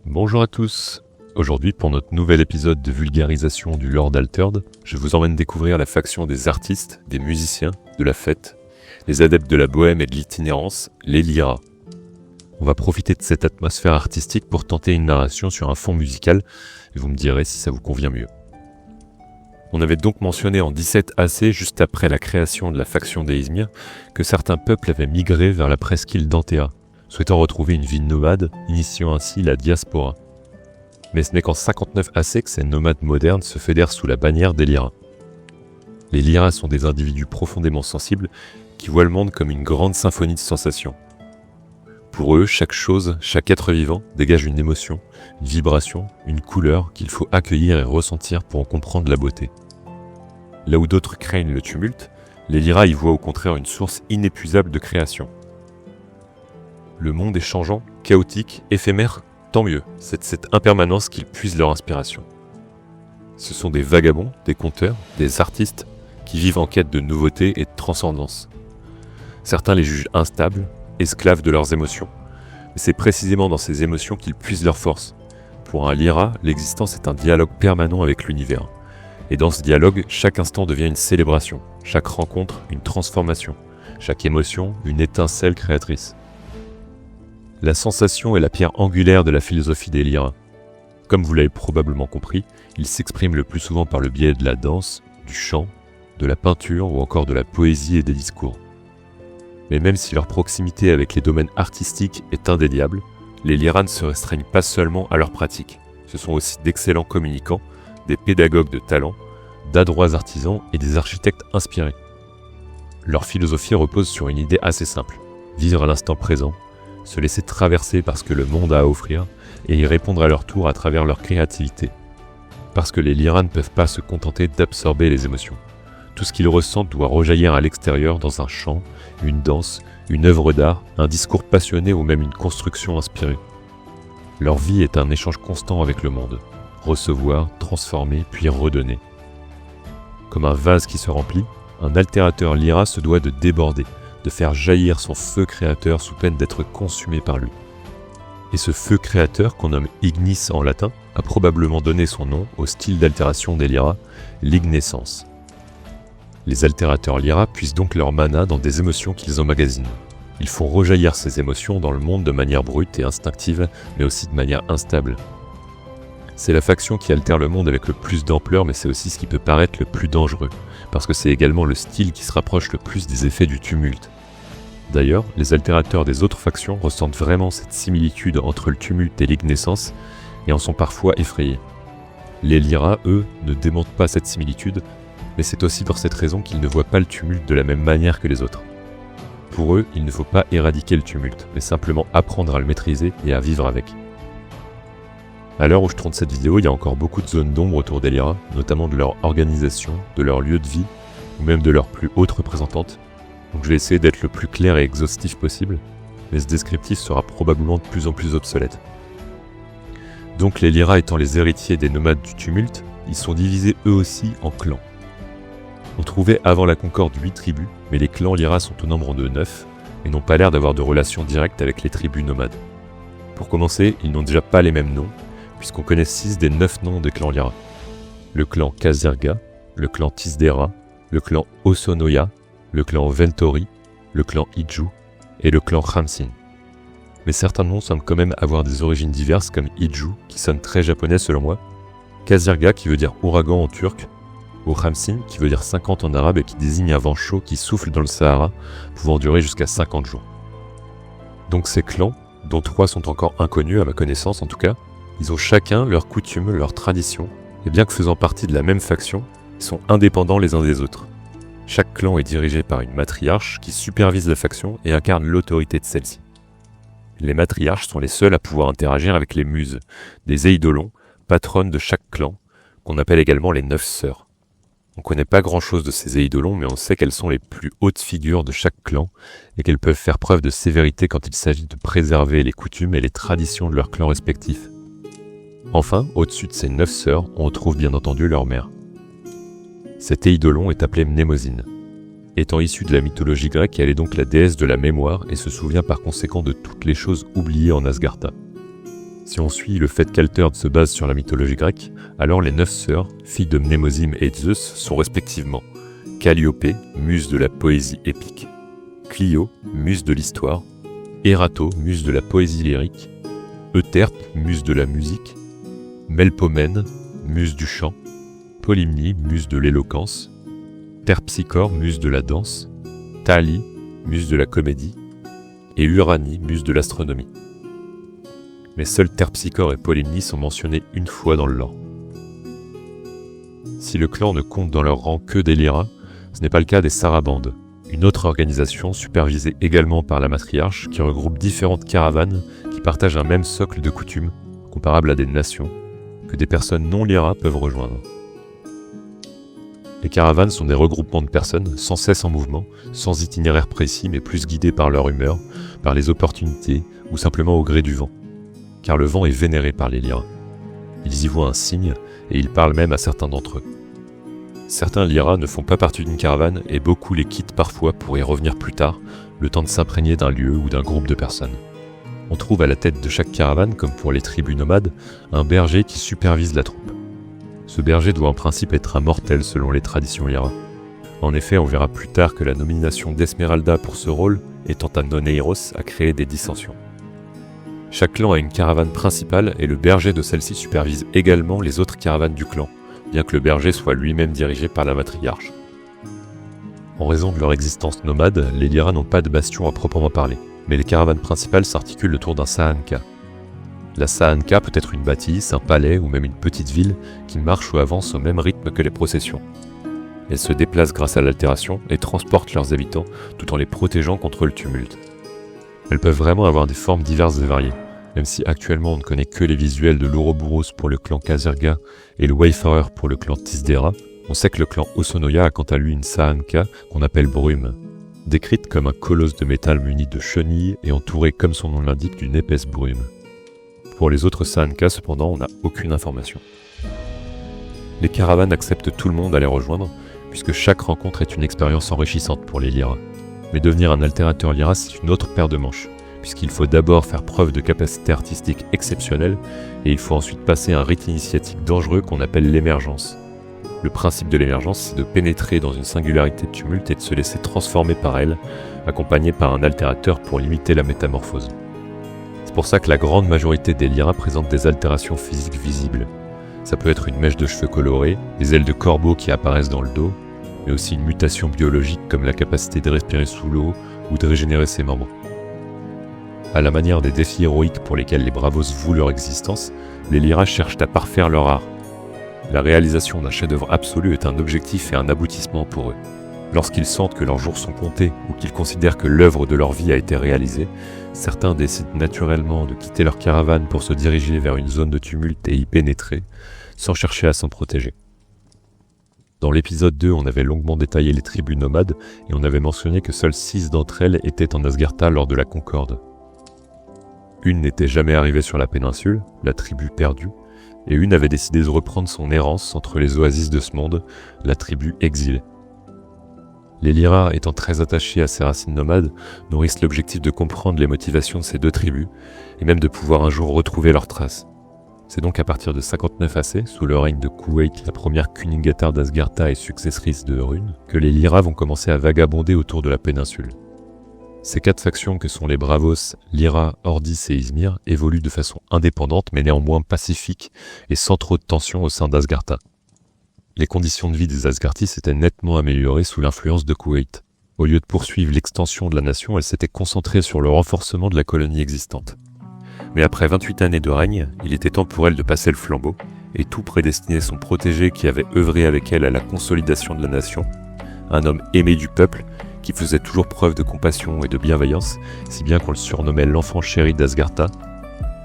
Bonjour à tous. Aujourd'hui, pour notre nouvel épisode de vulgarisation du lore d'Altered, je vous emmène découvrir la faction des artistes, des musiciens, de la fête, les adeptes de la bohème et de l'itinérance, les Lyra. On va profiter de cette atmosphère artistique pour tenter une narration sur un fond musical, et vous me direz si ça vous convient mieux. On avait donc mentionné en 17 AC, juste après la création de la faction des Izmir, que certains peuples avaient migré vers la presqu'île d'Antea, souhaitant retrouver une vie nomade, initiant ainsi la diaspora. Mais ce n'est qu'en 59 AC que ces nomades modernes se fédèrent sous la bannière des Lyra. Les Lyra sont des individus profondément sensibles qui voient le monde comme une grande symphonie de sensations. Pour eux, chaque chose, chaque être vivant dégage une émotion, une vibration, une couleur qu'il faut accueillir et ressentir pour en comprendre la beauté. Là où d'autres craignent le tumulte, les Lyra y voient au contraire une source inépuisable de création. Le monde est changeant, chaotique, éphémère, tant mieux, c'est de cette impermanence qu'ils puisent leur inspiration. Ce sont des vagabonds, des conteurs, des artistes qui vivent en quête de nouveautés et de transcendance. Certains les jugent instables, esclaves de leurs émotions, mais c'est précisément dans ces émotions qu'ils puisent leur force. Pour un Lyra, l'existence est un dialogue permanent avec l'univers. Et dans ce dialogue, chaque instant devient une célébration, chaque rencontre une transformation, chaque émotion une étincelle créatrice. La sensation est la pierre angulaire de la philosophie des Lyra. Comme vous l'avez probablement compris, ils s'expriment le plus souvent par le biais de la danse, du chant, de la peinture ou encore de la poésie et des discours. Mais même si leur proximité avec les domaines artistiques est indéniable, les Lyra ne se restreignent pas seulement à leur pratique. Ce sont aussi d'excellents communicants, des pédagogues de talent, d'adroits artisans et des architectes inspirés. Leur philosophie repose sur une idée assez simple, vivre à l'instant présent, se laisser traverser par ce que le monde a à offrir et y répondre à leur tour à travers leur créativité. Parce que les Lyra ne peuvent pas se contenter d'absorber les émotions. Tout ce qu'ils ressentent doit rejaillir à l'extérieur dans un chant, une danse, une œuvre d'art, un discours passionné ou même une construction inspirée. Leur vie est un échange constant avec le monde. Recevoir, transformer, puis redonner. Comme un vase qui se remplit, un altérateur Lyra se doit de déborder, de faire jaillir son feu créateur sous peine d'être consumé par lui. Et ce feu créateur, qu'on nomme ignis en latin, a probablement donné son nom au style d'altération des Lyra, l'ignescence. Les altérateurs Lyra puisent donc leur mana dans des émotions qu'ils emmagasinent. Ils font rejaillir ces émotions dans le monde de manière brute et instinctive, mais aussi de manière instable. C'est la faction qui altère le monde avec le plus d'ampleur, mais c'est aussi ce qui peut paraître le plus dangereux, parce que c'est également le style qui se rapproche le plus des effets du tumulte. D'ailleurs, les altérateurs des autres factions ressentent vraiment cette similitude entre le tumulte et l'ignescence, et en sont parfois effrayés. Les Lyra, eux, ne démentent pas cette similitude, mais c'est aussi pour cette raison qu'ils ne voient pas le tumulte de la même manière que les autres. Pour eux, il ne faut pas éradiquer le tumulte, mais simplement apprendre à le maîtriser et à vivre avec. À l'heure où je tourne cette vidéo, il y a encore beaucoup de zones d'ombre autour des Lyra, notamment de leur organisation, de leur lieu de vie, ou même de leur plus haute représentante. Donc je vais essayer d'être le plus clair et exhaustif possible, mais ce descriptif sera probablement de plus en plus obsolète. Donc les Lyra étant les héritiers des nomades du tumulte, ils sont divisés eux aussi en clans. On trouvait avant la Concorde 8 tribus, mais les clans Lyra sont au nombre de 9, et n'ont pas l'air d'avoir de relation directe avec les tribus nomades. Pour commencer, ils n'ont déjà pas les mêmes noms, puisqu'on connaît 6 des 9 noms des clans Lyra. Le clan Kazirga, le clan Tisdera, le clan Osonoya, le clan Ventori, le clan Iju et le clan Khamsin. Mais certains noms semblent quand même avoir des origines diverses comme Iju, qui sonne très japonais selon moi, Kazirga qui veut dire ouragan en turc, ou Khamsin qui veut dire 50 en arabe et qui désigne un vent chaud qui souffle dans le Sahara, pouvant durer jusqu'à 50 jours. Donc ces clans, dont 3 sont encore inconnus à ma connaissance en tout cas, ils ont chacun leurs coutumes, leurs traditions, et bien que faisant partie de la même faction, ils sont indépendants les uns des autres. Chaque clan est dirigé par une matriarche qui supervise la faction et incarne l'autorité de celle-ci. Les matriarches sont les seuls à pouvoir interagir avec les muses, des eidolons, patronnes de chaque clan, qu'on appelle également les 9 sœurs. On connaît pas grand chose de ces eidolons, mais on sait qu'elles sont les plus hautes figures de chaque clan et qu'elles peuvent faire preuve de sévérité quand il s'agit de préserver les coutumes et les traditions de leurs clans respectifs. Enfin, au-dessus de ces 9 sœurs, on retrouve bien entendu leur mère. Cet eidolon est appelé Mnémosyne. Étant issue de la mythologie grecque, elle est donc la déesse de la mémoire et se souvient par conséquent de toutes les choses oubliées en Asgartha. Si on suit le fait qu'Alterd se base sur la mythologie grecque, alors les 9 sœurs, filles de Mnémosyne et Zeus, sont respectivement Calliope, muse de la poésie épique, Clio, muse de l'histoire, Erato, muse de la poésie lyrique, Euterpe, muse de la musique, Melpomène, muse du chant, Polymnie, muse de l'éloquence, Terpsichore, muse de la danse, Thalie, muse de la comédie, et Uranie, muse de l'astronomie. Mais seuls Terpsichore et Polymnie sont mentionnés une fois dans le lore. Si le clan ne compte dans leur rang que des Lyra, ce n'est pas le cas des Sarabandes, une autre organisation supervisée également par la matriarche qui regroupe différentes caravanes qui partagent un même socle de coutumes, comparable à des nations, que des personnes non Lyra peuvent rejoindre. Les caravanes sont des regroupements de personnes sans cesse en mouvement, sans itinéraire précis mais plus guidées par leur humeur, par les opportunités ou simplement au gré du vent. Car le vent est vénéré par les Lyra. Ils y voient un signe et ils parlent même à certains d'entre eux. Certains Lyra ne font pas partie d'une caravane et beaucoup les quittent parfois pour y revenir plus tard, le temps de s'imprégner d'un lieu ou d'un groupe de personnes. On trouve à la tête de chaque caravane, comme pour les tribus nomades, un berger qui supervise la troupe. Ce berger doit en principe être un mortel selon les traditions Lyra. En effet, on verra plus tard que la nomination d'Esmeralda pour ce rôle, étant un non-Eiros, a créé des dissensions. Chaque clan a une caravane principale et le berger de celle-ci supervise également les autres caravanes du clan, bien que le berger soit lui-même dirigé par la matriarche. En raison de leur existence nomade, les Lyra n'ont pas de bastion à proprement parler, mais les caravanes principales s'articulent autour d'un Sahanka. La Sahanka peut être une bâtisse, un palais ou même une petite ville qui marche ou avance au même rythme que les processions. Elles se déplacent grâce à l'altération et transportent leurs habitants tout en les protégeant contre le tumulte. Elles peuvent vraiment avoir des formes diverses et variées, même si actuellement on ne connaît que les visuels de l'Ouroboros pour le clan Kazerga et le Wayfarer pour le clan Tisdera. On sait que le clan Osonoya a quant à lui une Sahanka qu'on appelle Brume, décrite comme un colosse de métal muni de chenilles et entouré comme son nom l'indique d'une épaisse brume. Pour les autres Sahanka cependant on n'a aucune information. Les caravanes acceptent tout le monde à les rejoindre, puisque chaque rencontre est une expérience enrichissante pour les Lyra. Mais devenir un altérateur Lyra, c'est une autre paire de manches, puisqu'il faut d'abord faire preuve de capacités artistiques exceptionnelles, et il faut ensuite passer un rite initiatique dangereux qu'on appelle l'émergence. Le principe de l'émergence, c'est de pénétrer dans une singularité de tumulte et de se laisser transformer par elle, accompagné par un altérateur pour limiter la métamorphose. C'est pour ça que la grande majorité des Lyra présentent des altérations physiques visibles. Ça peut être une mèche de cheveux colorée, des ailes de corbeau qui apparaissent dans le dos, mais aussi une mutation biologique comme la capacité de respirer sous l'eau ou de régénérer ses membres. À la manière des défis héroïques pour lesquels les bravos vouent leur existence, les Lyra cherchent à parfaire leur art. La réalisation d'un chef-d'œuvre absolu est un objectif et un aboutissement pour eux. Lorsqu'ils sentent que leurs jours sont comptés ou qu'ils considèrent que l'œuvre de leur vie a été réalisée, certains décident naturellement de quitter leur caravane pour se diriger vers une zone de tumulte et y pénétrer, sans chercher à s'en protéger. Dans l'épisode 2, on avait longuement détaillé les tribus nomades et on avait mentionné que seules 6 d'entre elles étaient en Asgartha lors de la Concorde. Une n'était jamais arrivée sur la péninsule, la tribu perdue, et une avait décidé de reprendre son errance entre les oasis de ce monde, la tribu exilée. Les Lyra, étant très attachés à ces racines nomades, nourrissent l'objectif de comprendre les motivations de ces deux tribus, et même de pouvoir un jour retrouver leurs traces. C'est donc à partir de 59 AC, sous le règne de Kuwait, la première Kuningatar d'Asgartha et successrice de Rune, que les Lyra vont commencer à vagabonder autour de la péninsule. Ces 4 factions que sont les Bravos, Lyra, Ordis et Izmir évoluent de façon indépendante mais néanmoins pacifique et sans trop de tension au sein d'Asgartha. Les conditions de vie des Asgartis étaient nettement améliorées sous l'influence de Kuwait. Au lieu de poursuivre l'extension de la nation, elle s'était concentrée sur le renforcement de la colonie existante. Mais après 28 années de règne, il était temps pour elle de passer le flambeau, et tout prédestinait son protégé qui avait œuvré avec elle à la consolidation de la nation, un homme aimé du peuple, qui faisait toujours preuve de compassion et de bienveillance, si bien qu'on le surnommait l'enfant chéri d'Asgartha,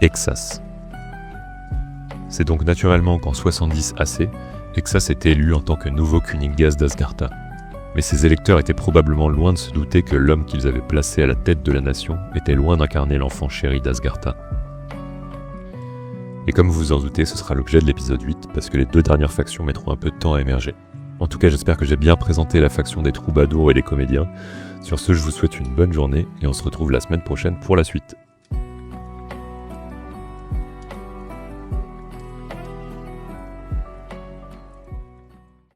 Exas. C'est donc naturellement qu'en 70 AC, Exas était élu en tant que nouveau Kuningas d'Asgartha. Mais ses électeurs étaient probablement loin de se douter que l'homme qu'ils avaient placé à la tête de la nation était loin d'incarner l'enfant chéri d'Asgartha. Et comme vous vous en doutez, ce sera l'objet de l'épisode 8, parce que les 2 dernières factions mettront un peu de temps à émerger. En tout cas, j'espère que j'ai bien présenté la faction des troubadours et des comédiens. Sur ce, je vous souhaite une bonne journée et on se retrouve la semaine prochaine pour la suite.